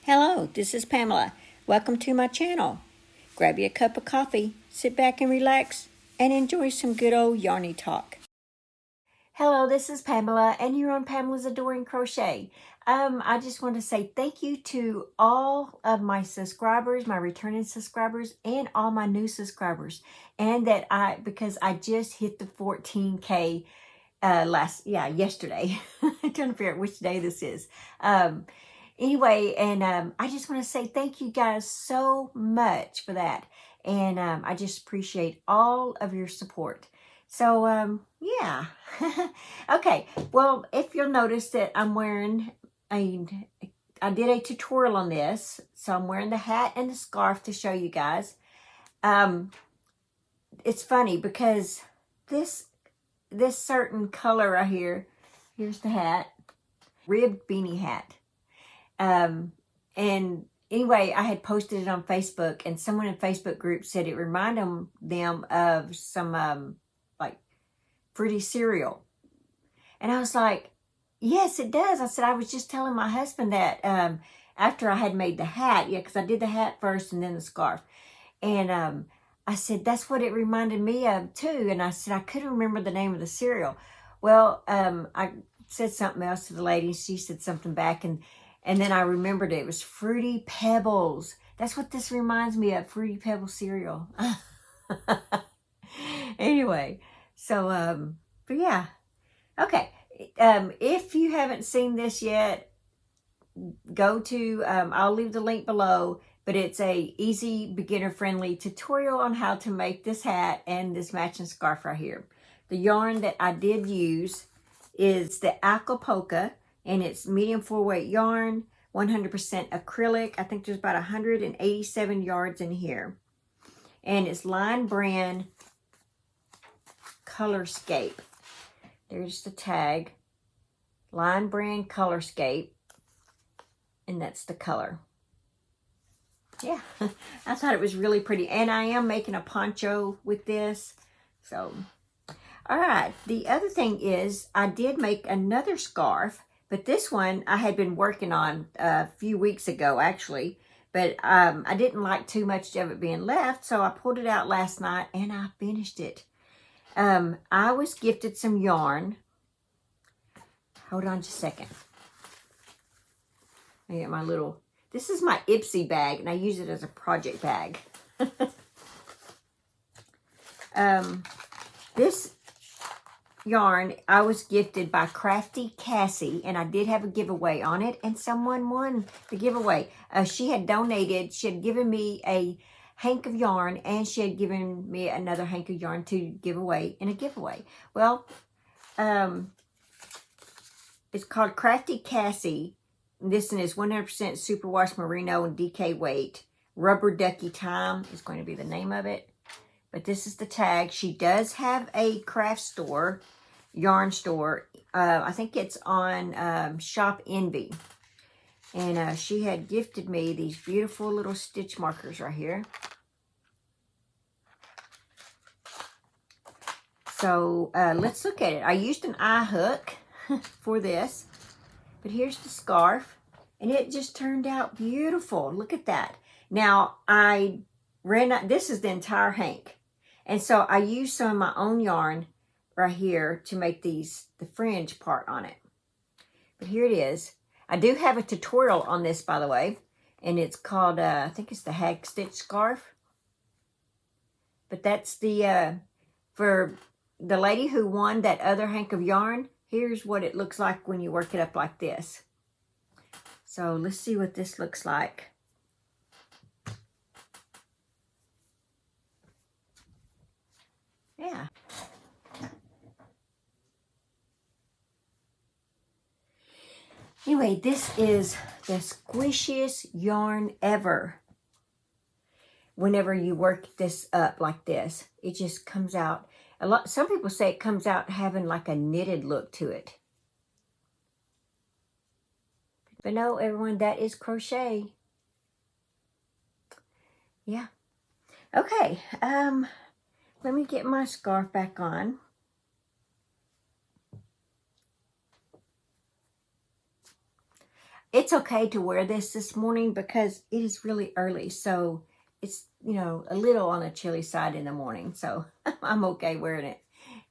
Hello, this is Pamela. Welcome to my channel. Grab you a cup of coffee, sit back and relax, and enjoy some good old yarny talk. Hello, this is Pamela, and you're on Pamela's Adoring Crochet. I just want to say thank you to all of my subscribers, my returning subscribers, and all my new subscribers. And that because I just hit the 14K yesterday. I'm trying to figure out which day this is. Anyway, and I just want to say thank you guys so much for that. And I just appreciate all of your support. So, yeah. Okay, well, if you'll notice that I'm wearing I did a tutorial on this. So I'm wearing the hat and the scarf to show you guys. It's funny because this certain color right here, here's the hat, ribbed beanie hat. And anyway, I had posted it on Facebook, and someone in Facebook group said it reminded them of some like fruity cereal. And I was like, yes, it does. I said, I was just telling my husband that after I had made the hat, because I did the hat first and then the scarf. And I said, that's what it reminded me of too. And I said, I couldn't remember the name of the cereal. Well, I said something else to the lady. She said something back, and then I remembered it was Fruity Pebbles. That's what this reminds me of, Fruity Pebbles cereal. Anyway, so, but yeah. Okay, if you haven't seen this yet, go to, I'll leave the link below, but it's a easy, beginner-friendly tutorial on how to make this hat and this matching scarf right here. The yarn that I did use is the Acapulco, and it's medium 4-weight yarn, 100% acrylic. I think there's about 187 yards in here. And it's Line Brand Colorscape. There's the tag. Line Brand Colorscape. And that's the color. Yeah, I thought it was really pretty. And I am making a poncho with this. So, all right. The other thing is I did make another scarf. But this one I had been working on a few weeks ago, actually. But I didn't like too much of it being left, so I pulled it out last night and I finished it. I was gifted some yarn. Hold on just a second. I get my little... This is my Ipsy bag, and I use it as a project bag. This yarn I was gifted by Crafty Cassie, and I did have a giveaway on it, and someone won the giveaway. She had given me a hank of yarn, and she had given me another hank of yarn to give away in a giveaway. Well, it's called Crafty Cassie. This one is 100% superwash merino and DK weight. Rubber Ducky Time is going to be the name of it. But this is the tag. She does have a craft store, yarn store. I think it's on Shop Envy. And she had gifted me these beautiful little stitch markers right here. So let's look at it. I used an eye hook for this. But here's the scarf. And it just turned out beautiful. Look at that. Now, this is the entire hank. And so I used some of my own yarn right here to make the fringe part on it. But here it is. I do have a tutorial on this, by the way. And it's called, I think it's the Hag Stitch Scarf. But that's for the lady who won that other hank of yarn. Here's what it looks like when you work it up like this. So let's see what this looks like. Yeah. Anyway, this is the squishiest yarn ever. Whenever you work this up like this, it just comes out. Some people say it comes out having like a knitted look to it. But no, everyone, that is crochet. Yeah. Okay. Let me get my scarf back on. it's okay to wear this morning because it is really early. So it's, you know, a little on the chilly side in the morning. So I'm okay wearing it.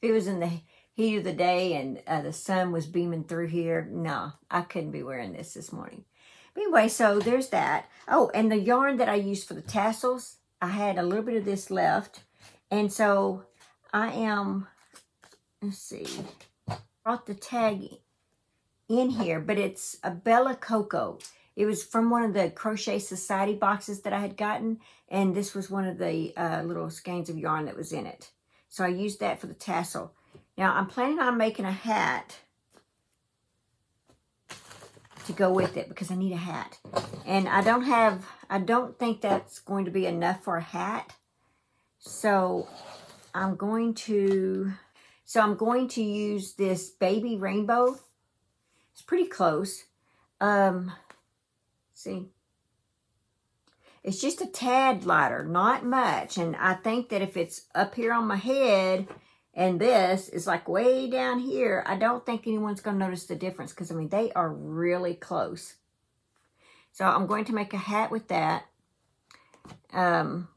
If it was in the heat of the day and the sun was beaming through here, no, I couldn't be wearing this morning. But anyway, so there's that. Oh, and the yarn that I used for the tassels, I had a little bit of this left. And so I am, let's see, brought the tag in here, but it's a Bella Coco. It was from one of the Crochet Society boxes that I had gotten, and this was one of the little skeins of yarn that was in it. So I used that for the tassel. Now I'm planning on making a hat to go with it because I need a hat. And I don't think that's going to be enough for a hat. So I'm going to use this baby rainbow. It's pretty close. See, it's just a tad lighter, not much. And I think that if it's up here on my head and this is like way down here, I don't think anyone's going to notice the difference because, I mean, they are really close. So I'm going to make a hat with that. And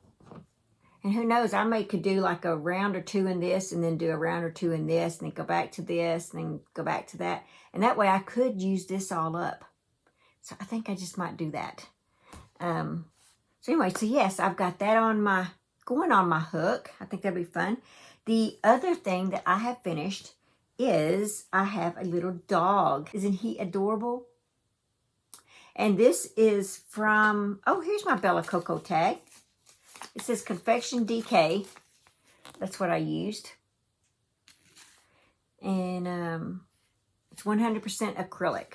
who knows, I could do like a round or two in this and then do a round or two in this and then go back to this and then go back to that. And that way I could use this all up. So I think I just might do that. So anyway, so yes, I've got that going on my hook. I think that'd be fun. The other thing that I have finished is I have a little dog. Isn't he adorable? And this is from, oh, here's my Bella Coco tag. It says Confection DK. That's what I used. And it's 100% acrylic.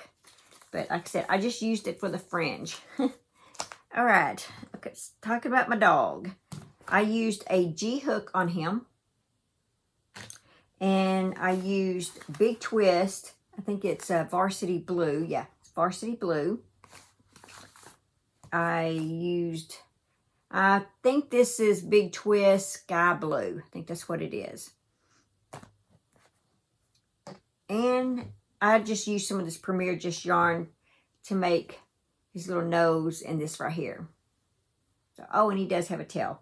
But like I said, I just used it for the fringe. All right. Okay, let's talk about my dog. I used a G-hook on him. And I used Big Twist. I think it's Varsity Blue. Yeah, it's Varsity Blue. I think this is Big Twist Sky Blue. I think that's what it is. And I just used some of this Premier Just yarn to make his little nose and this right here. So, oh, and he does have a tail.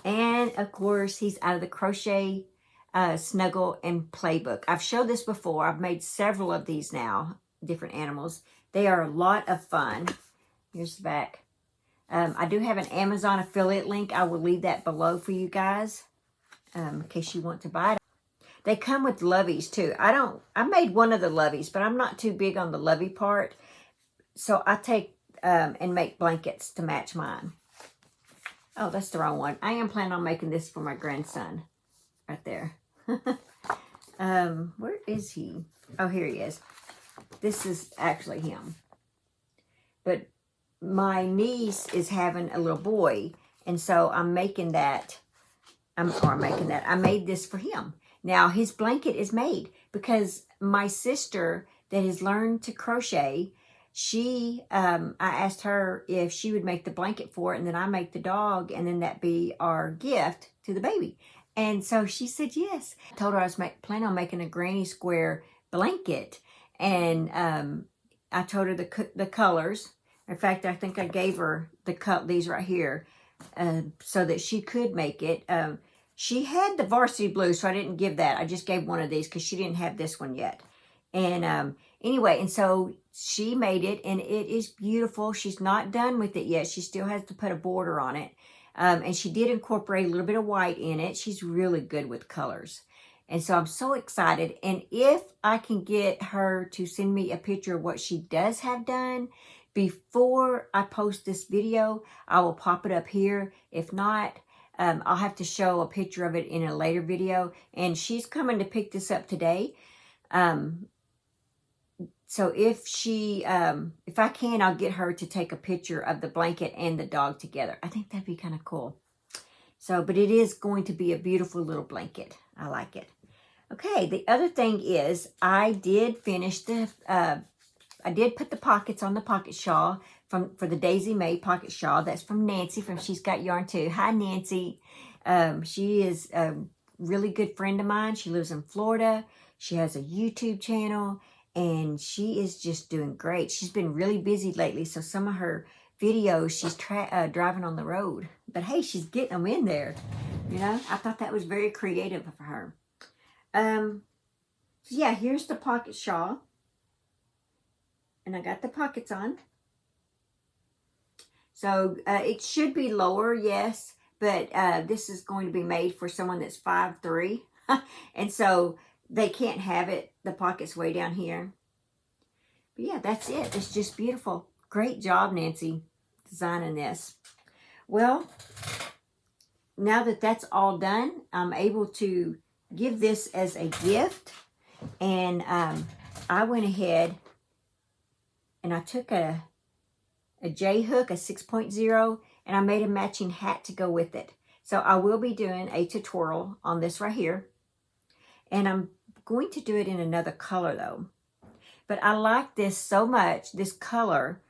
And, of course, he's out of the Crochet Snuggle and Playbook. I've showed this before. I've made several of these now, different animals. They are a lot of fun. Here's the back. I do have an Amazon affiliate link. I will leave that below for you guys in case you want to buy it. They come with loveys too. I made one of the loveys, but I'm not too big on the lovey part. So I take and make blankets to match mine. Oh, that's the wrong one. I am planning on making this for my grandson. Right there. Where is he? Oh, here he is. This is actually him. But my niece is having a little boy. And so I'm making that. I made this for him. Now, his blanket is made because my sister that has learned to crochet, I asked her if she would make the blanket for it, and then I make the dog, and then that be our gift to the baby. And so she said yes. I told her I was planning on making a granny square blanket, and I told her the colors. In fact, I think I gave her these right here so that she could make it. She had the Varsity Blue, so I didn't give that. I just gave one of these because she didn't have this one yet. And anyway, and so she made it, and it is beautiful. She's not done with it yet. She still has to put a border on it. And she did incorporate a little bit of white in it. She's really good with colors. And so I'm so excited. And if I can get her to send me a picture of what she does have done before I post this video, I will pop it up here. If not, I'll have to show a picture of it in a later video. And she's coming to pick this up today. So if I can, I'll get her to take a picture of the blanket and the dog together. I think that'd be kind of cool. So, but it is going to be a beautiful little blanket. I like it. Okay, the other thing is I did finish I did put the pockets on the pocket shawl for the Daisy May pocket shawl. That's from Nancy from She's Got Yarn Too. Hi, Nancy. She is a really good friend of mine. She lives in Florida. She has a YouTube channel, and she is just doing great. She's been really busy lately, so some of her videos, she's driving on the road. But hey, she's getting them in there. You know, I thought that was very creative of her. So yeah, here's the pocket shawl. And I got the pockets on. So it should be lower, yes. But this is going to be made for someone that's 5'3". And so they can't have it. The pocket's way down here. But yeah, that's it. It's just beautiful. Great job, Nancy, designing this. Well, now that that's all done, I'm able to give this as a gift. And I went ahead and I took a J-hook, a 6.0, and I made a matching hat to go with it. So I will be doing a tutorial on this right here. And I'm going to do it in another color though. But I like this so much, this color,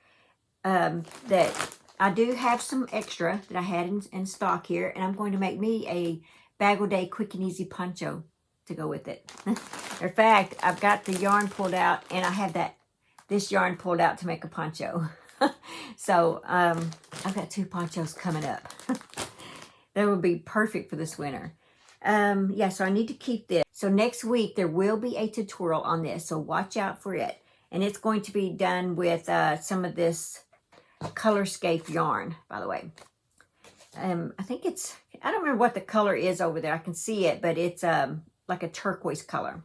that I do have some extra that I had in stock here. And I'm going to make me a Bagel Day Quick and Easy Poncho to go with it. In fact, I've got the yarn pulled out, and I have this yarn pulled out to make a poncho. So I've got 2 ponchos coming up. That would be perfect for this winter. Yeah, so I need to keep this. So next week there will be a tutorial on this, so watch out for it. And it's going to be done with some of this Colorscape yarn, by the way. I think I don't remember what the color is over there. I can see it, but it's like a turquoise color.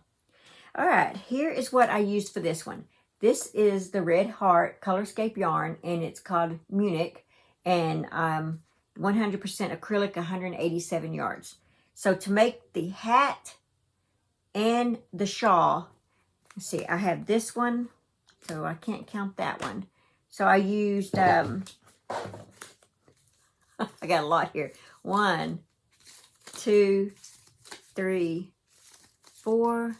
All right, here is what I used for this one. This is the Red Heart Colorscape yarn, and it's called Munich, and 100% acrylic, 187 yards. So to make the hat and the shawl, let's see, I have this one, so I can't count that one. So I used, I got a lot here. 1, 2, 3, 4,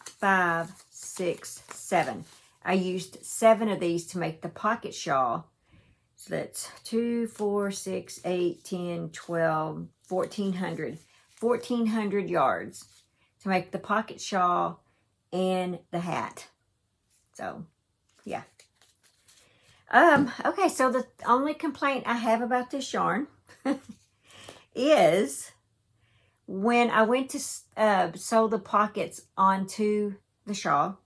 5, 6, 7. I used 7 of these to make the pocket shawl. So that's 2, 4, 6, 8, 10, 12, 1,400. 1,400 yards to make the pocket shawl and the hat. So, yeah. Okay, so the only complaint I have about this yarn is when I went to sew the pockets onto the shawl,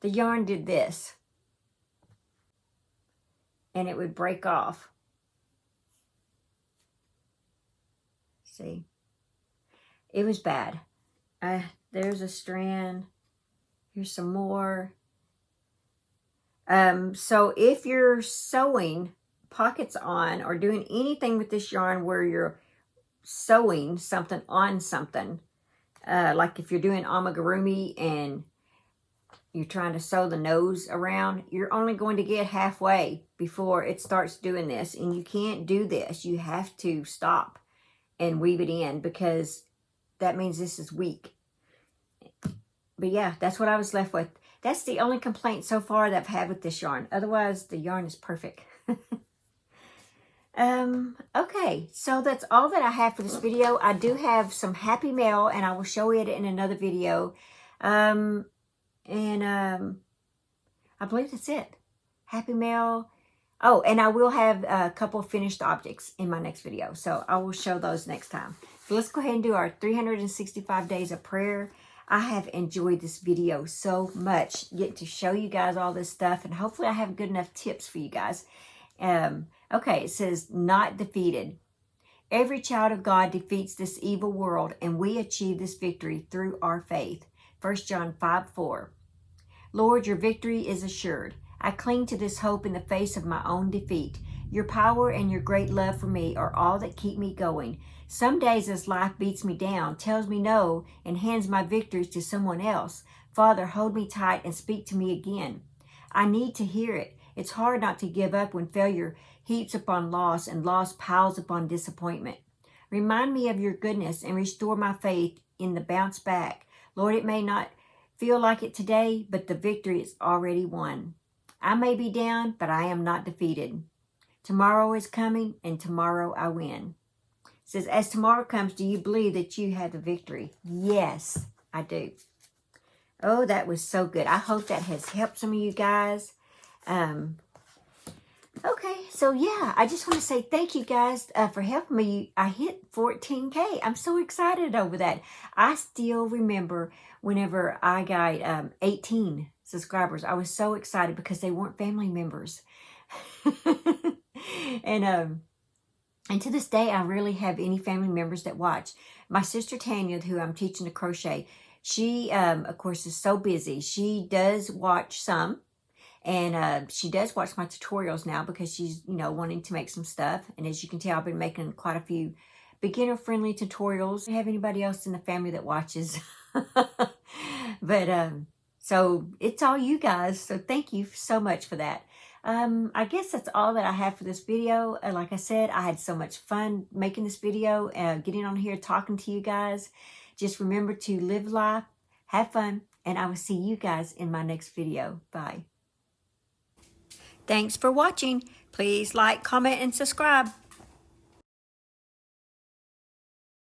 the yarn did this, and it would break off. See? It was bad. There's a strand. Here's some more. So if you're sewing pockets on or doing anything with this yarn where you're sewing something on something, like if you're doing amigurumi and you're trying to sew the nose around, you're only going to get halfway before it starts doing this. And you can't do this. You have to stop and weave it in, because that means this is weak. But yeah, that's what I was left with. That's the only complaint so far that I've had with this yarn. Otherwise, the yarn is perfect. Okay, so that's all that I have for this video. I do have some happy mail, and I will show it in another video. I believe that's it. Happy mail. Oh, and I will have a couple of finished objects in my next video. So I will show those next time. So let's go ahead and do our 365 days of prayer. I have enjoyed this video so much, getting to show you guys all this stuff. And hopefully I have good enough tips for you guys. Okay, it says, not defeated. Every child of God defeats this evil world, and we achieve this victory through our faith. 1 John 5:4. Lord, your victory is assured. I cling to this hope in the face of my own defeat. Your power and your great love for me are all that keep me going. Some days as life beats me down, tells me no, and hands my victories to someone else, Father, hold me tight and speak to me again. I need to hear it. It's hard not to give up when failure heaps upon loss and loss piles upon disappointment. Remind me of your goodness and restore my faith in the bounce back. Lord, it may not feel like it today, but the victory is already won. I may be down, but I am not defeated. Tomorrow is coming, and tomorrow I win. It says, as tomorrow comes, do you believe that you have the victory? Yes, I do. Oh, that was so good. I hope that has helped some of you guys. Okay, so yeah, I just want to say thank you guys for helping me. I hit 14K. I'm so excited over that. I still remember whenever I got 18 subscribers. I was so excited because they weren't family members. and to this day, I rarely have any family members that watch. My sister Tanya, who I'm teaching to crochet, she, of course, is so busy. She does watch some. And she does watch my tutorials now because she's, wanting to make some stuff. And as you can tell, I've been making quite a few beginner-friendly tutorials. Do you have anybody else in the family that watches? But, so it's all you guys. So thank you so much for that. I guess that's all that I have for this video. Like I said, I had so much fun making this video, getting on here, talking to you guys. Just remember to live life, have fun, and I will see you guys in my next video. Bye. Thanks for watching. Please like, comment, and subscribe.